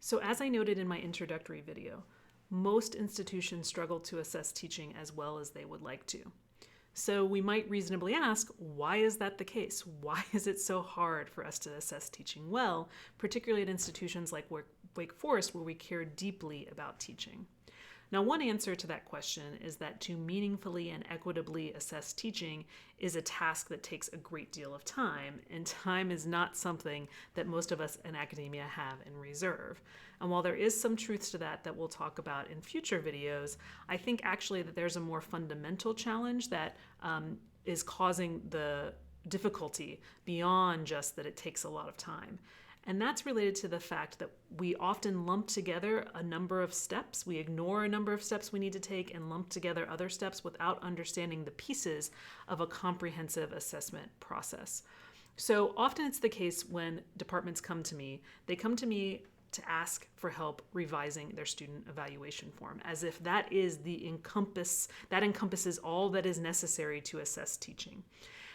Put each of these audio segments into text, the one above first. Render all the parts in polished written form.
So as I noted in my introductory video, most institutions struggle to assess teaching as well as they would like to. So we might reasonably ask, why is that the case? Why is it so hard for us to assess teaching well, particularly at institutions like Wake Forest, where we care deeply about teaching? Now, one answer to that question is that to meaningfully and equitably assess teaching is a task that takes a great deal of time, and time is not something that most of us in academia have in reserve. And while there is some truth to that we'll talk about in future videos, I think actually that there's a more fundamental challenge that is causing the difficulty beyond just that it takes a lot of time. And that's related to the fact that we often lump together a number of steps. We ignore a number of steps we need to take and lump together other steps without understanding the pieces of a comprehensive assessment process. So often it's the case when departments come to me, they come to me to ask for help revising their student evaluation form, as if that encompasses all that is necessary to assess teaching.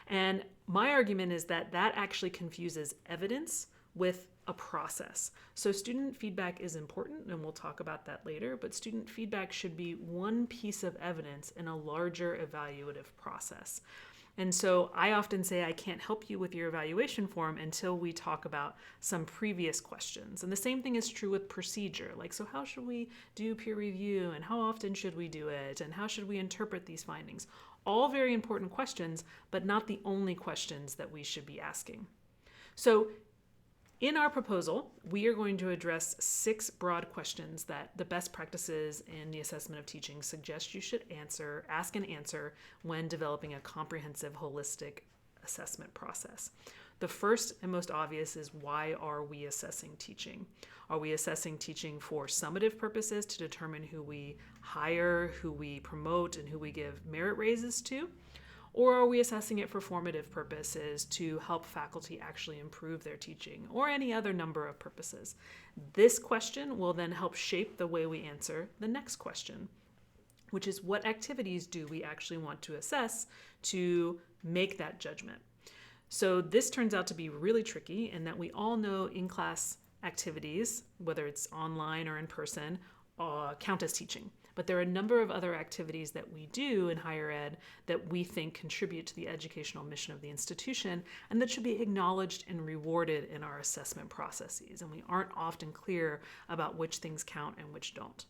And my argument is that actually confuses evidence with a process. So student feedback is important, and we'll talk about that later, but student feedback should be one piece of evidence in a larger evaluative process. And so I often say I can't help you with your evaluation form until we talk about some previous questions. And the same thing is true with procedure. Like, so how should we do peer review, and how often should we do it, and how should we interpret these findings? All very important questions, but not the only questions that we should be asking. So in our proposal, we are going to address 6 broad questions that the best practices in the assessment of teaching suggest you should ask and answer when developing a comprehensive, holistic assessment process. The first and most obvious is, why are we assessing teaching? Are we assessing teaching for summative purposes to determine who we hire, who we promote, and who we give merit raises to? Or are we assessing it for formative purposes to help faculty actually improve their teaching, or any other number of purposes? This question will then help shape the way we answer the next question, which is, what activities do we actually want to assess to make that judgment? So this turns out to be really tricky, in that we all know in-class activities, whether it's online or in person, count as teaching. But there are a number of other activities that we do in higher ed that we think contribute to the educational mission of the institution, and that should be acknowledged and rewarded in our assessment processes. And we aren't often clear about which things count and which don't.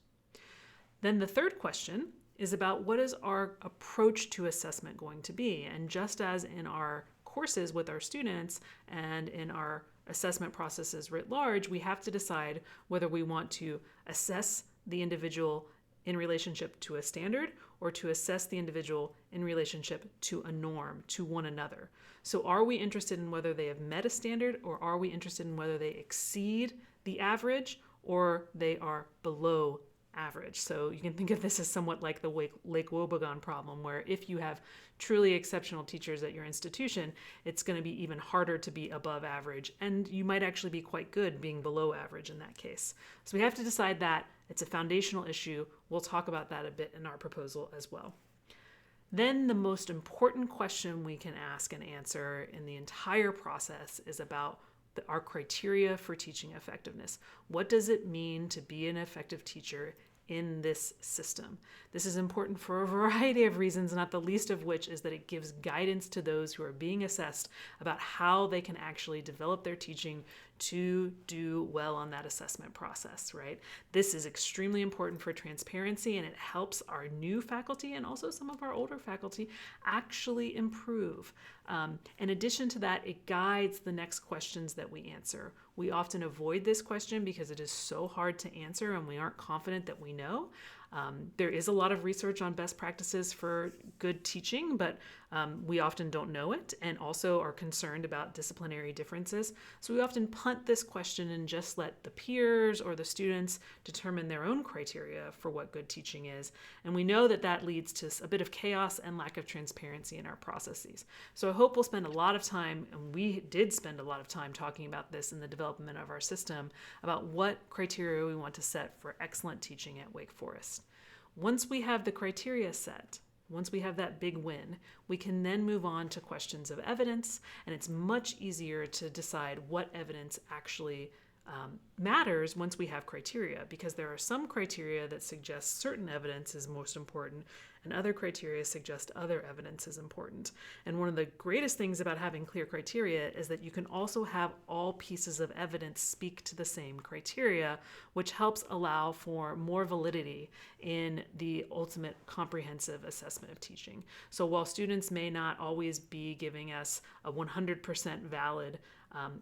Then the third question is about, what is our approach to assessment going to be? And just as in our courses with our students and in our assessment processes writ large, we have to decide whether we want to assess the individual in relationship to a standard, or to assess the individual in relationship to a norm, to one another. So are we interested in whether they have met a standard, or are we interested in whether they exceed the average or they are below average? So you can think of this as somewhat like the Lake Wobegon problem, where if you have truly exceptional teachers at your institution, it's going to be even harder to be above average, and you might actually be quite good being below average in that case. So we have to decide that. It's a foundational issue. We'll talk about that a bit in our proposal as well. Then the most important question we can ask and answer in the entire process is about our criteria for teaching effectiveness. What does it mean to be an effective teacher in this system? This is important for a variety of reasons, not the least of which is that it gives guidance to those who are being assessed about how they can actually develop their teaching to do well on that assessment process, right? This is extremely important for transparency, and it helps our new faculty and also some of our older faculty actually improve. In addition to that, it guides the next questions that we answer. We often avoid this question because it is so hard to answer and we aren't confident that we know. There is a lot of research on best practices for good teaching, but we often don't know it, and also are concerned about disciplinary differences. So we often punt this question and just let the peers or the students determine their own criteria for what good teaching is. And we know that that leads to a bit of chaos and lack of transparency in our processes. So I hope we'll spend a lot of time, and we did spend a lot of time talking about this in the development of our system, about what criteria we want to set for excellent teaching at Wake Forest. Once we have the criteria set, once we have that big win, we can then move on to questions of evidence, and it's much easier to decide what evidence actually matters once we have criteria, because there are some criteria that suggest certain evidence is most important and other criteria suggest other evidence is important. And one of the greatest things about having clear criteria is that you can also have all pieces of evidence speak to the same criteria, which helps allow for more validity in the ultimate comprehensive assessment of teaching. So while students may not always be giving us a 100% valid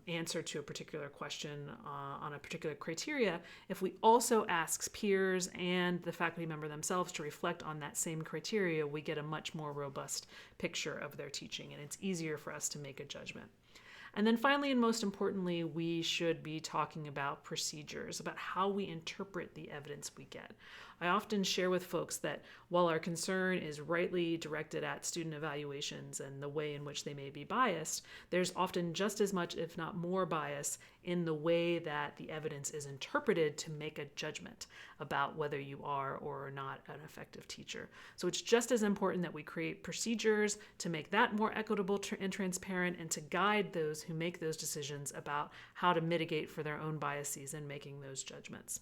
answer to a particular question on a particular criteria, if we also ask peers and the faculty member themselves to reflect on that same criteria, we get a much more robust picture of their teaching, and it's easier for us to make a judgment. And then finally, and most importantly, we should be talking about procedures, about how we interpret the evidence we get. I often share with folks that while our concern is rightly directed at student evaluations and the way in which they may be biased, there's often just as much, if not more, bias in the way that the evidence is interpreted to make a judgment about whether you are or are not an effective teacher. So it's just as important that we create procedures to make that more equitable and transparent, and to guide those who make those decisions about how to mitigate for their own biases in making those judgments.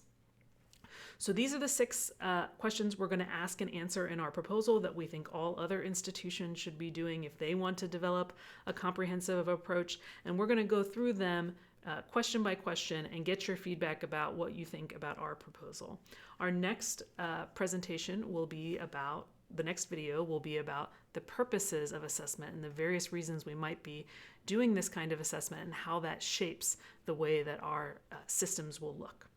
So these are the 6 questions we're going to ask and answer in our proposal that we think all other institutions should be doing if they want to develop a comprehensive approach. And we're going to go through them question by question and get your feedback about what you think about our proposal. Our next presentation will be about, the next video will be about the purposes of assessment and the various reasons we might be doing this kind of assessment and how that shapes the way that our systems will look.